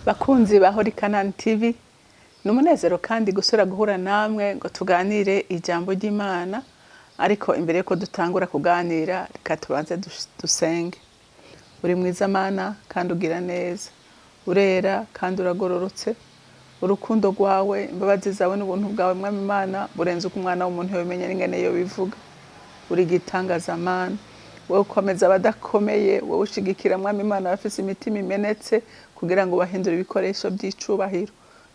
Bakunzi ba CANAAN TV, numunezero kandi gusura guhura namwe ngo tuganire ijambo ry'Imana, ariko imbere yuko dutangura kuganira reka tubanze dusenge. Uri mwiza Mana kandi ugira neza, urera kandi uragororotse, urukundo rwawe, imbabazi zawe n'ubuntu bwawe Mwami Imana burenze uko umwana w'umuntu yomenya n'ingene yo bivuga. Uri gitangaza Mana, wowe ukomeza abadakomeye, wowe ushigikira Mwami Imana bafise imitima imenetse kugira ngo bahindure ibikoresho by'icubahiro.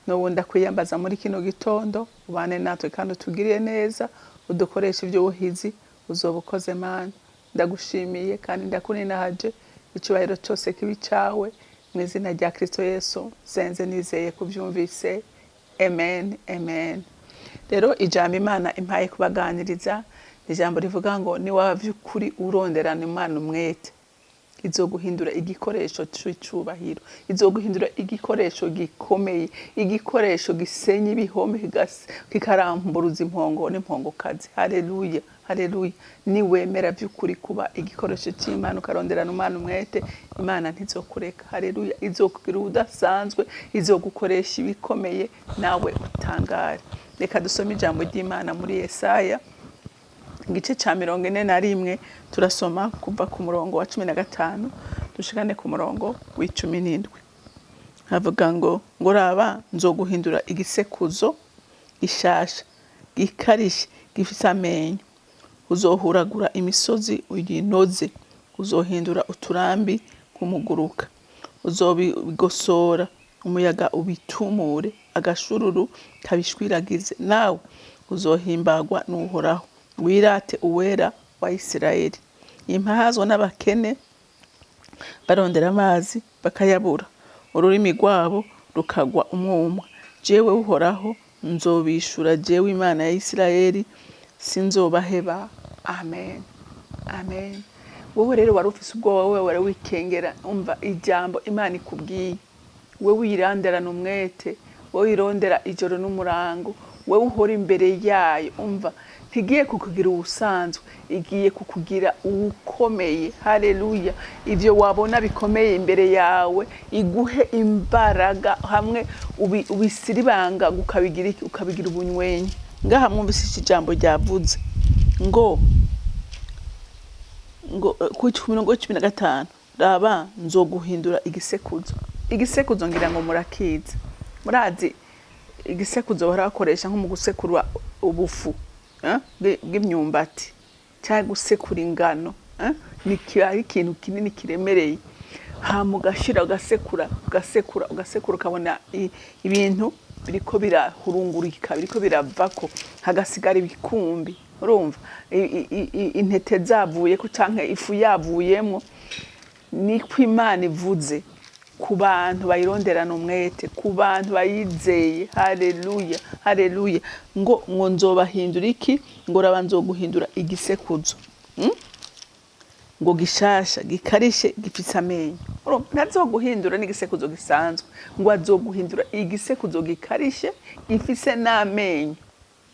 N'ubundi kwiyambaza muri kino gitondo, ubane natwe kandi utugiriye neza, udukoresha iby'ubuhizi uzobukoze Mana. Ndagushimiye kandi ndakuninahaje, icubahiro cyose kibi cyawe mu izina rya Kristo Yesu senze nizeye kubyumvise. Amen, amen. Rero ijambo Imana impaye kubaganiriza ijambo rivuga ngo ni wa vy'ukuri uronderana Imana umwete, izoguhindura igikoresho c'icubahiro, izoguhindura igikoresho gikomeye, igikoresho gisenya ibihome kikaramburuza impongo n'impongokazi. Haleluya, haleluya. Ni wemera vy'ukuri kuba igikoresho c'Imana ukaronderana Imana umwete, Imana ntizokureka. Haleluya. Izokugira udasanzwe, izogukoresha ibikomeye nawe utangare. Reka dusome ijambo ry'Imana muri Yesaya igice ca 41, turasoma kuva ku murongo wa 15 dushikane ku murongo w'17. Havuga ngo raba nzoguhindura igisekuzo gishasha gikarishe gifise amenyo, uzohuragura imisozi uyinoze, uzohindura uturambi kumuguruka, uzobigosora umuyaga ubitumure, agashururu kabishwiragize, nawe uzohimbagwa n'Uhoraho, wirate uwera wa Isirayeli. Impahazwa n'abakene barondera amazi bakayabura, ururimi rwabo rukagwa umwuma. Jewe Uhoraho nzobishura, jewe Imana ya Isirayeli sinzobaheba. Amen, amen. Wowe rero wari ufise ubwoba, wowe wari wikengera, umva ijambo Imana ikubwiye. Wewe wiranderana umwete, wowe wirondera ijoro n'umurango, wewe uhora imbere yayo, umva ntigiye kukugira ubusanzwe, igiye kukugira ukomeye. Haleluya. Ivyo wabona bikomeye imbere yawe iguhe imbaraga, hamwe ubisiribanga ukabigira ubunywenyi. Ngaha mwumvise iki jambo ryavuze ngo ku 15 raba nzoguhindura igisekuzo. Igisekuzo ngira ngo murakiza, murazi igisekuzo barakoresha nko mu gusekura ubufu bw'imyumbati cyangwa gusekura ingano. Ni ikintu kinini kiremereye, mugashira ugasekura ukabona ibintu biriko birahurungurika, biriko biravako, hagasigara ibikumbi. Urumva intete zavuye ko canke ifu yavuyemo. Niko Imana ivuze ku bantu bayironderana umwete, ku bantu bayizeye. Haleluya, haleluya. Ngo nzobahindura iki? Ngo raba nzoguhindura igisekuzo ngo gishasha gikarishe gifise amenyo. Ntazoguhindura n'igisekuzo gisanzwe, ngo azoguhindura igisekuzo gikarishe gifise n'amenyo.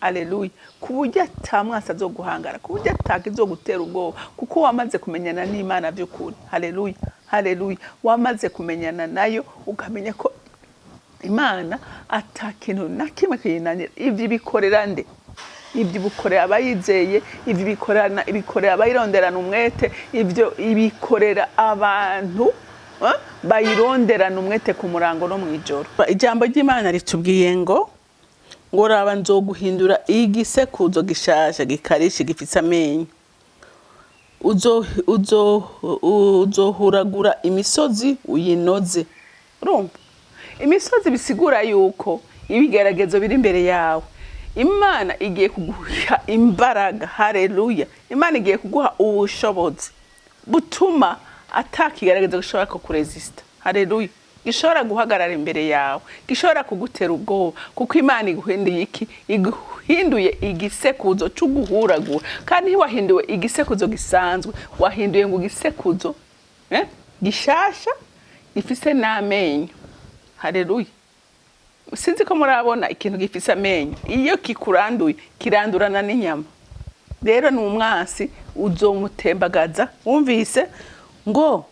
Haleluya. Kuburyo atamwasa azoguhangara, kuburyo atakizogutera ubwoba, kuko wamaze kumenyana n'Imana by'ukuri. Haleluya, haleluya. Wamaze kumenyana nayo, ukamenya ko Imana atakintu na kimwe kiyinanira. Ivyo bikorera nde? Ivyo bikorera abayizeye, ivyo bikorera abayironderana umwete, ivyo ibikorera abantu bayironderana umwete ku murango no mwijoro. Ijambo ry'Imana ritubwiye ngo raba nzoguhindura igisekuzo gishasha gikarishe gifise amenyo, uzohuragura imisozi uyinoze. Urumva imisozi bisigura yuko ibigeragezo biri imbere yawe, Imana igiye kuguha imbaraga. Haleluya. Imana igiye kuguha ubushobozi butuma atakigerageza gishobora kuresista. Haleluya. Gishobora guhagarara imbere yawe, gishobora kugutera ubwoba, kuko Imana iguhinduye iki? Iguhinduye igisekuzo c'uguhuragura. Kandi ntiwahinduwe igisekuzo gisanzwe, wahinduye ngo igisekuzo gishasha gifise n'amenyo. Haleluya. Sinzi ko murabona ikintu gifise amenyo, iyo kikuranduye kirandurana n'inyama. Rero ni umwansi uzomutembagaza. Wumvise ngo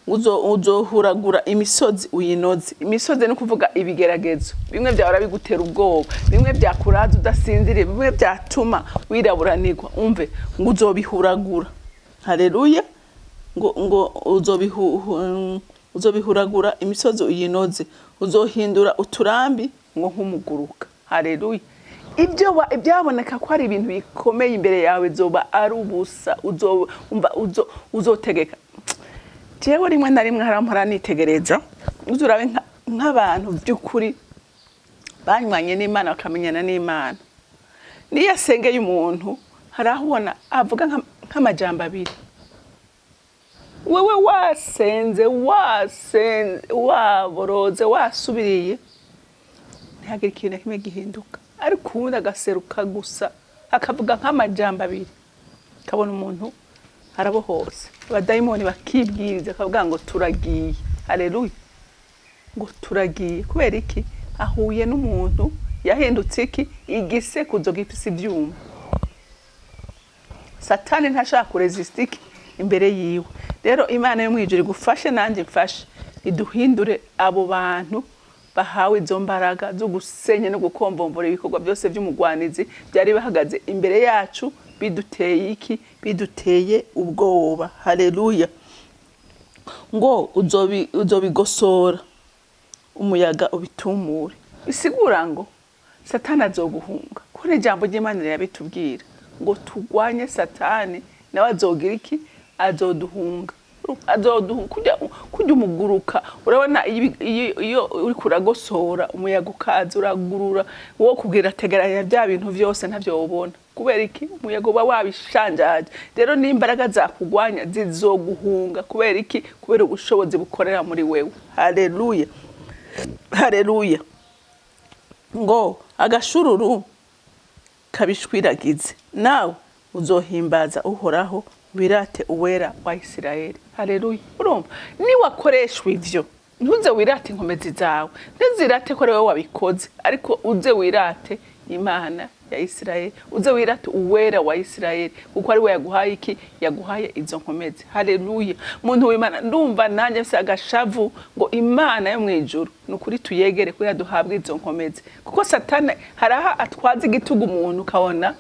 uzohuragura imisozi uyinoze. Imisozi ni kuvuga ibigeragezo bimwe byahora bigutera ubwoba, bimwe byakuraza udasinziriye, bimwe byatuma wiraburanirwa, umve ngo uzobihuragura. Haleluya. ngo uzobihuragura imisozi uyinoze, uzohindura uturambi ngo nk'umuguruka. Haleluya. Ibyaboneka ko ari ibintu bikomeye imbere yawe zoba ari ubusa, uzotegeka. Jewe rimwe na rimwe harampora nitegereza, uzurabe nk'abantu by'ukuri banywanye n'Imana bakamenyana n'Imana. Niyo asengeye umuntu harahubona avuga nk'amajambo abiri. Wewe wasenze waboroze wasubiriye ntihagira ikintu kimwe gihinduka, ariko ubundi agaseruka gusa akavuga nk'amajambo abiri, kabona umuntu arabohose. Abadayimoni bakibwiriza akavuga ngo turagiye. Haleluya. Ngo turagiye kubera iki? Ahuye n'umuntu yahindutse iki? Igisekuzo gifise ivyuma. Satani ntashaka kuresista iki imbere yiwe. Rero Imana yo mwijuru igufashe nanje mfashe, iduhindure abo bantu bahawe izo mbaraga zo gusenya no gukombombora ibikorwa byose by'umugwanizi byari bahagaze imbere yacu, biduteye iki? Biduteye ubwoba. Haleluya. Ngo uzobigosora umuyaga ubitumure. Bisigura ngo Satani azoguhunga. Kuri ijambo ry'Imana yabitubwira ngo tugwanye Satani nawe azogira iki? Azoduhunga. Kujya umuguruka. Urabona iyo uri kuragosora umuyaga ukaza uragurura, wo kubwira tegeranya bya bintu byose ntavyo ubona. Kubera iki? Umuyaga uba wabishanjaje. Rero n'imbaraga zakugwanya zizoguhunga. Kubera iki? Kubera ubushobozi bukorera muri wewe. Haleluya. Haleluya. Ngo agashururu kabishwiragize, nawe uzohimbaza Uhoraho, wirate uwera wa Isirayeli. Haleluya. Urumva ni wakoreshwa ivyo, ntuze wirate inkomezi zawe, ntizirate ko rewe wabikoze, ariko uze wirate Imana ya Isirayeli, uze wirate uwera wa Isirayeli, kuko ari we yaguhaye iki? Yaguhaye izo nkomezi. Haleluya. Muntu w'Imana, ndumva nanje mfise agashavu ngo Imana yo mwijuru nukuri tuyegere ko yaduhabwe izo nkomezi, kuko Satani haraha atwaza igitugu umuntu kabona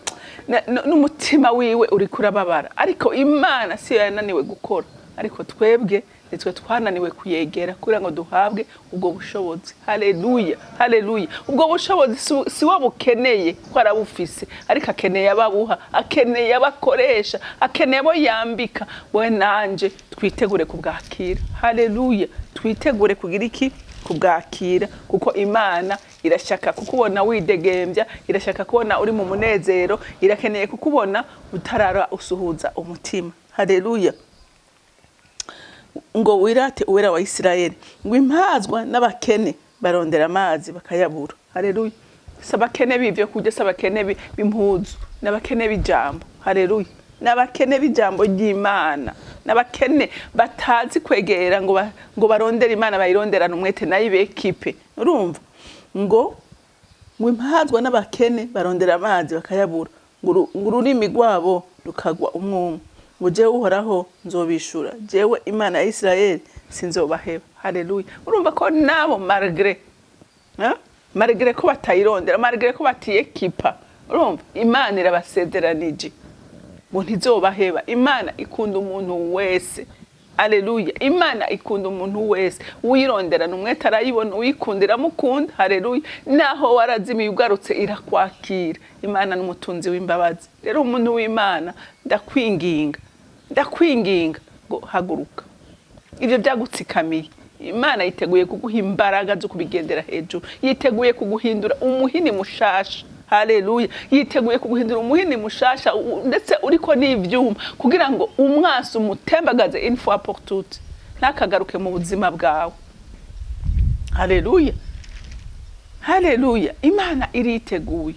n'umutima wiwe uri kurababara, ariko Imana si yananiwe gukora, ariko twebwe nitwe twananiwe kuyegera kugira ngo duhabwe ubwo bushobozi. Haleluya. Haleluya. Ubwo bushobozi si wo bukeneye ko arabufise, ariko akeneye ababuha, akeneye abakoresha, akeneye abo yambika. We nanje twitegure kubwakira. Haleluya. Twitegure kugira iki? Kubwakira, kuko Imana irashaka kukubona widegembya, irashaka kubona uri mu munezero, irakeneye kukubona utarara usuhuza umutima. Haleluya. Ngo wirate uwera wa Isirayeli, ngo impazwa n'abakene barondera amazi bakayabura. Haleluya. Sabakene bivyo kujya, sabakene bimpuzu, n'abakene bijambo. Haleluya. N'abakene bijambo ry'Imana, n'abakene batazi kwegera ngo barondera Imana, bayironderana umwete nayo bekipe. Urumva? Ngo impazwa n'abakene barondera amazi bakayabura, ngo ururimi rwabo rukagwa umwumwe. Ngo jewe Uhoraho nzobishura, jewe Imana ya Isirayeli sinzobaheba. Haleluya. Urumva ko nabo margre ko batayirondera, margre ko batiyekipa, urumva Imana irabasederanije ngo ntizobaheba. Imana ikunda umuntu wese. Haleluya. Imana ikunda umuntu wese uyironderana umwete arayibona, uyikundira mukunda. Haleluya. Naho warazimiye ugarutse irakwakira. Imana n'umutunzi w'imbabazi. Rero umuntu w'Imana ndakwinginga ngo haguruka. Ivyo byagutsikamiye, Imana yiteguye kuguha imbaraga zo kubigendera hejuru, yiteguye kuguhindura umuhini mushasha. Haleluya. Yiteguye kuguhindura umuhini mushasha, ndetse uriko n'ivyuma kugira ngo umwasi umutembagaze une fois pour toutes, ntakagaruke mu buzima bwawe. Haleluya. Haleluya. Imana iriteguye.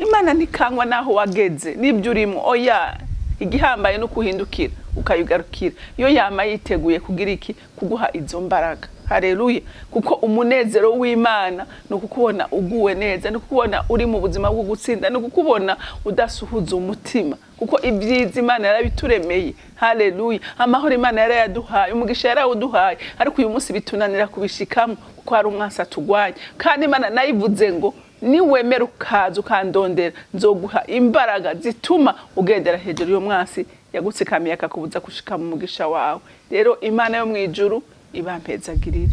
Imana ntikangwa naho wageze n'ibyo urimo. Oya, igihambaye no kuhindukira ukayugarukira. Yo yama yiteguye kugira iki? Kuguha izo mbaraga. Haleluya. Kuko umunezero w'Imana no kukubona uguwe neza, no kukubona uri mu buzima bwo gutsinda, no kukubona udasuhuza umutima, kuko ibyiza Imana yarabituremeye. Haleluya. Amahoro Imana yarayaduhaye, umugisha yarawuduhaye, ariko uyu munsi bitunanira kubishikamo kuko hari umwansi atugwanya. Kandi Imana nayivuze ngo niwemera ukaza ukandondera, nzoguha imbaraga zituma ugendera hejuru y'uwo mwansi yagutsikamiye akakubuza gushika mu mugisha wawe. Rero Imana yo mwijuru ibampezagirire.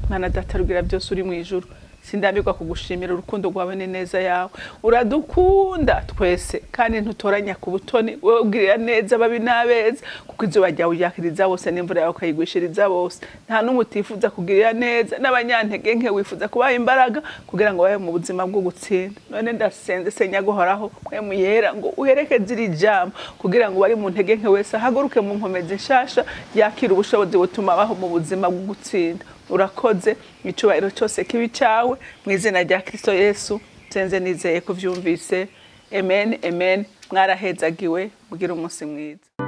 Mana data rugira byose uri mwijuru, sindambirwa kugushimira urukundo rwawe neza yawe. Uradukunda twese kandi ntutoranya ku butoni, wewe ugirira neza babi nabeza, kuko izuba ryawe ryakiriza bose n'imvura yawe ukayigwishiriza bose. Nta n'umutifuza kugirira neza, n'abanyantege nke wifuza kubaha imbaraga kugira ngo babe mu buzima bwo gutsinda. None ndasenze senya guhoraho mwe muyera ngo uherekeze iri jambo kugira ngo bari mu ntege nke wese ahaguruke mu nkomezi nshasha, yakira ubushobozi butuma abaho mu buzima bwo gutsinda. Urakoze, icyubahiro cyose kibi cyawe mu izina rya Kristo Yesu nsenze nizeye ko vyumvise. Amen, amen. Mwarahezagiwe, mugira umunsi mwiza.